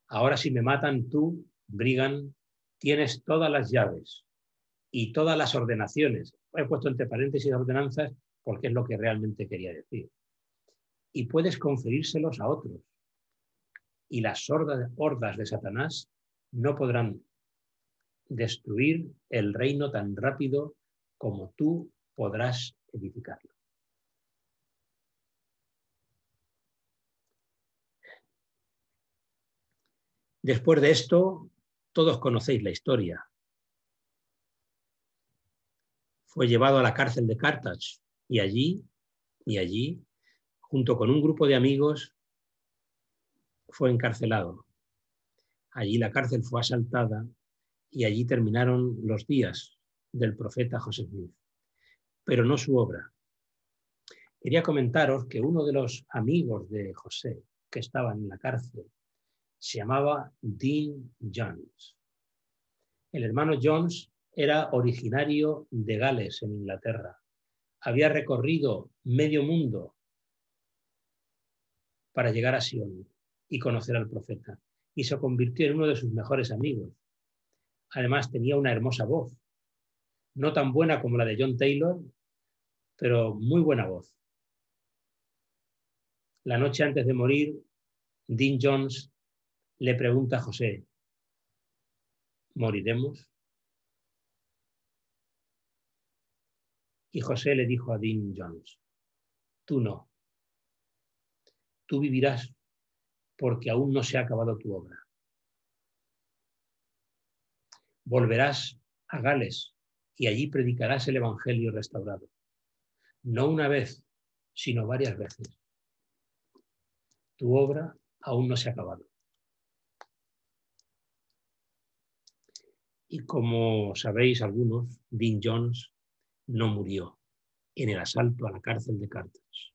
Ahora si me matan tú, Brigham, tienes todas las llaves y todas las ordenaciones. He puesto entre paréntesis ordenanzas porque es lo que realmente quería decir. Y puedes conferírselos a otros. Y las hordas de Satanás no podrán destruir el reino tan rápido como tú podrás edificarlo. Después de esto, todos conocéis la historia. Fue llevado a la cárcel de Carthage y allí, junto con un grupo de amigos, fue encarcelado. Allí la cárcel fue asaltada y allí terminaron los días del profeta Joseph Smith, pero no su obra. Quería comentaros que uno de los amigos de José que estaban en la cárcel se llamaba Dean Jones. El hermano Jones era originario de Gales, en Inglaterra. Había recorrido medio mundo para llegar a Sion y conocer al profeta, y se convirtió en uno de sus mejores amigos. Además, tenía una hermosa voz, no tan buena como la de John Taylor, pero muy buena voz. La noche antes de morir, Dean Jones le pregunta a José, ¿moriremos? Y José le dijo a Dean Jones, tú no. Tú vivirás porque aún no se ha acabado tu obra. Volverás a Gales y allí predicarás el Evangelio restaurado. No una vez, sino varias veces. Tu obra aún no se ha acabado. Y como sabéis algunos, Dean Jones no murió en el asalto a la cárcel de Carthage.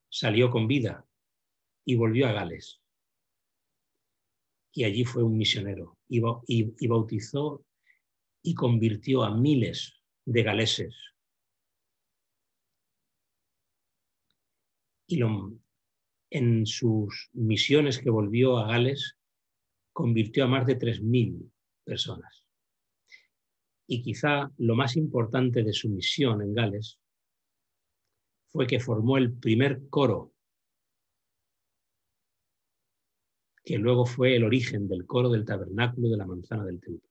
Salió con vida y volvió a Gales. Y allí fue un misionero y bautizó y convirtió a miles de galeses. Y en sus misiones que volvió a Gales, convirtió a más de 3.000 personas. Y quizá lo más importante de su misión en Gales fue que formó el primer coro, que luego fue el origen del coro del tabernáculo de la manzana del templo.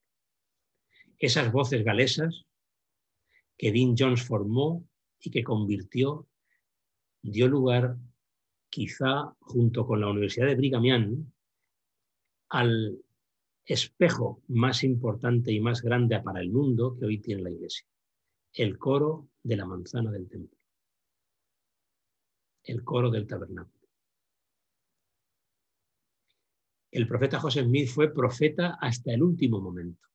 Esas voces galesas que Dean Jones formó y que convirtió, dio lugar, quizá junto con la Universidad de Brigham Young, al espejo más importante y más grande para el mundo que hoy tiene la Iglesia, el coro de la manzana del templo, el coro del tabernáculo. El profeta José Smith fue profeta hasta el último momento.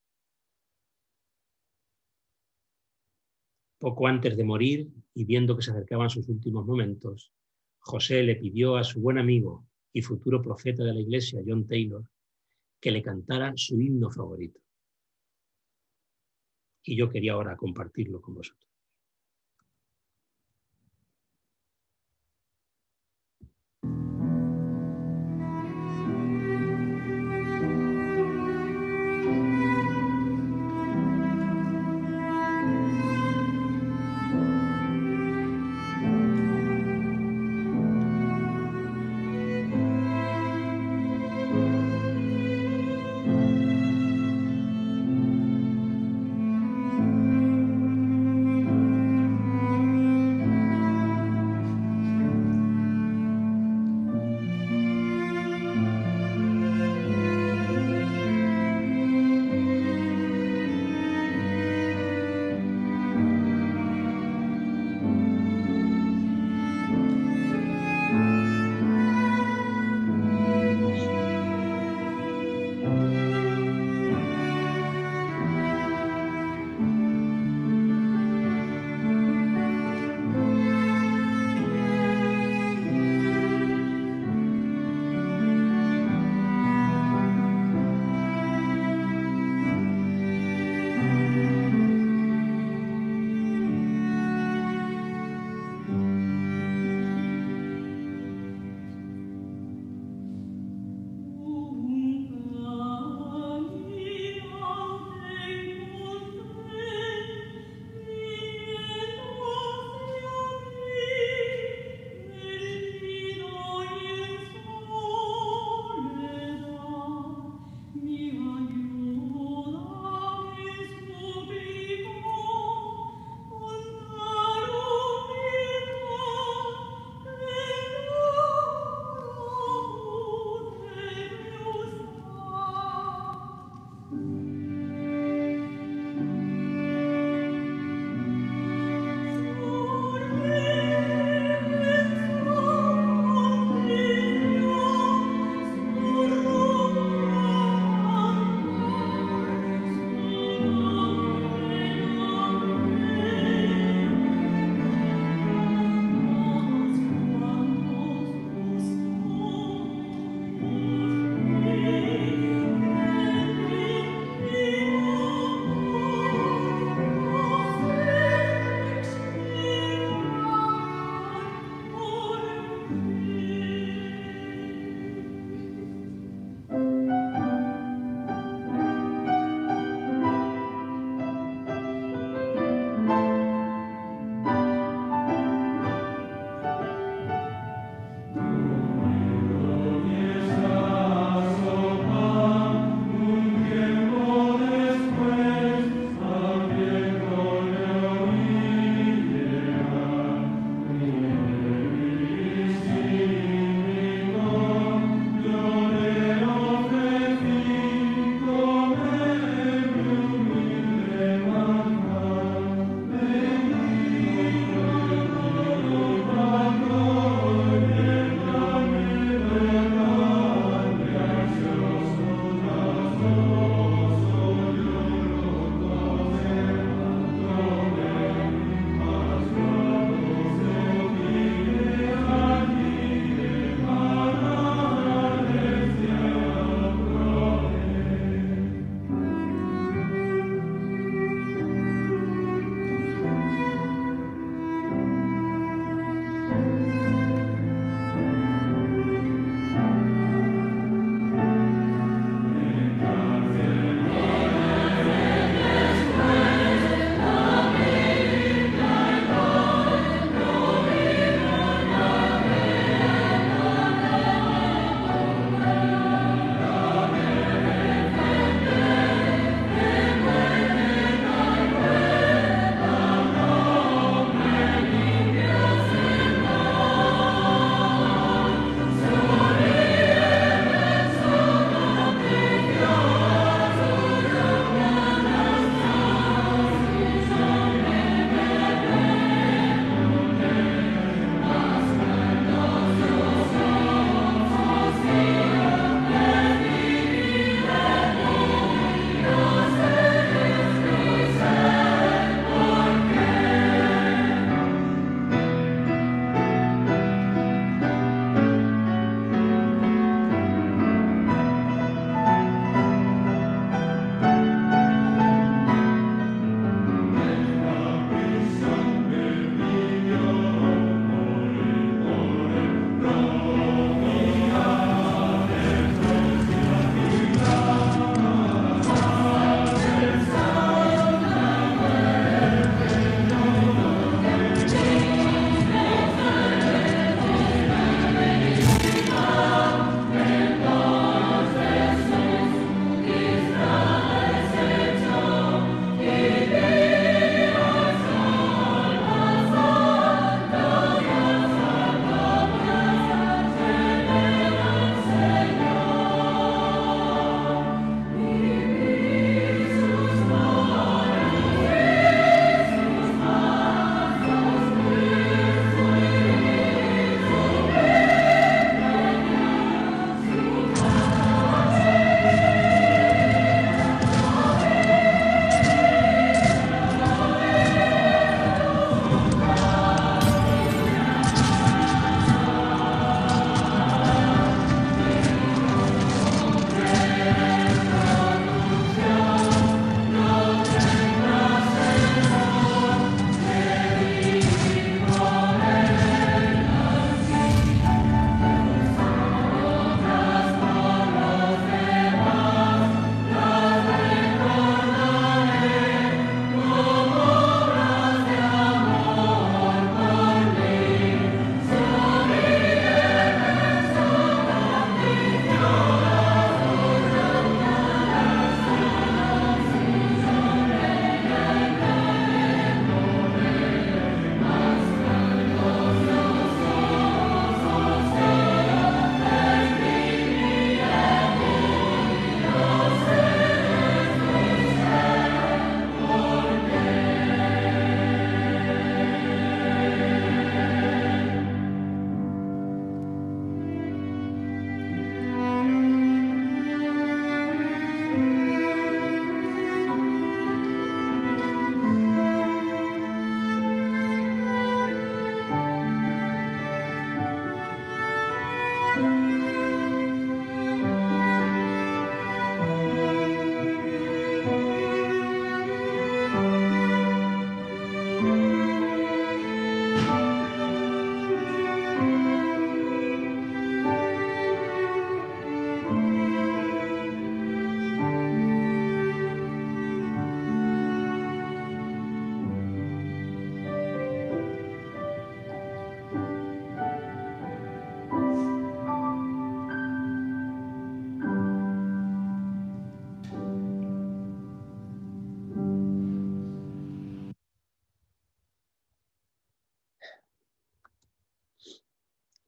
Poco antes de morir y viendo que se acercaban sus últimos momentos, José le pidió a su buen amigo y futuro profeta de la Iglesia, John Taylor, que le cantara su himno favorito. Y yo quería ahora compartirlo con vosotros.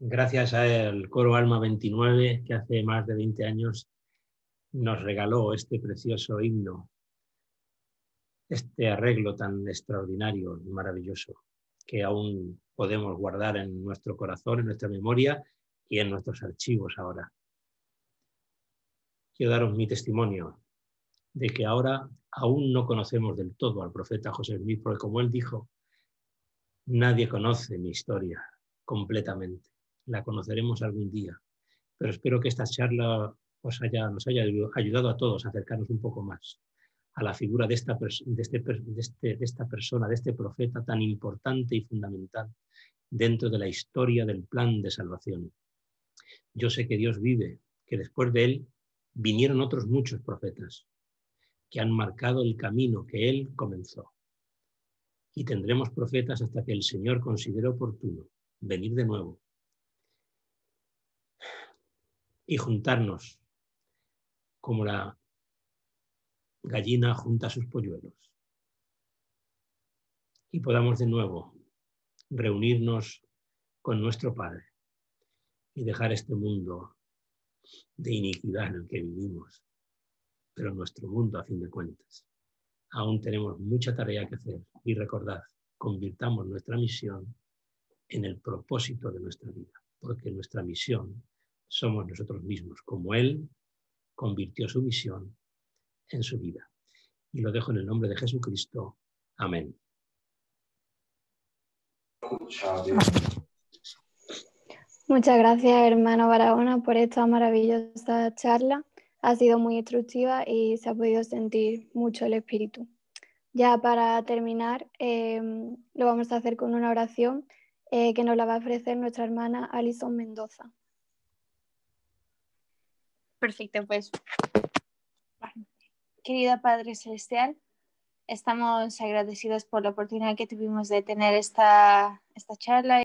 Gracias al coro Alma 29, que hace más de 20 años nos regaló este precioso himno, este arreglo tan extraordinario y maravilloso, que aún podemos guardar en nuestro corazón, en nuestra memoria y en nuestros archivos ahora. Quiero daros mi testimonio de que ahora aún no conocemos del todo al profeta José Smith, porque como él dijo, nadie conoce mi historia completamente. La conoceremos algún día, pero espero que esta charla nos haya ayudado a todos a acercarnos un poco más a la figura de esta persona, de este profeta tan importante y fundamental dentro de la historia del plan de salvación. Yo sé que Dios vive, que después de él vinieron otros muchos profetas que han marcado el camino que él comenzó. Y tendremos profetas hasta que el Señor considere oportuno venir de nuevo y juntarnos como la gallina junta sus polluelos y podamos de nuevo reunirnos con nuestro Padre y dejar este mundo de iniquidad en el que vivimos, pero nuestro mundo a fin de cuentas. Aún tenemos mucha tarea que hacer y recordad, convirtamos nuestra misión en el propósito de nuestra vida, porque nuestra misión somos nosotros mismos, como Él convirtió su misión en su vida. Y lo dejo en el nombre de Jesucristo. Amén. Muchas gracias, hermano Barahona, por esta maravillosa charla. Ha sido muy instructiva y se ha podido sentir mucho el espíritu. Ya para terminar, lo vamos a hacer con una oración que nos la va a ofrecer nuestra hermana Alison Mendoza. Perfecto, pues. Querida Padre Celestial, estamos agradecidos por la oportunidad que tuvimos de tener esta charla.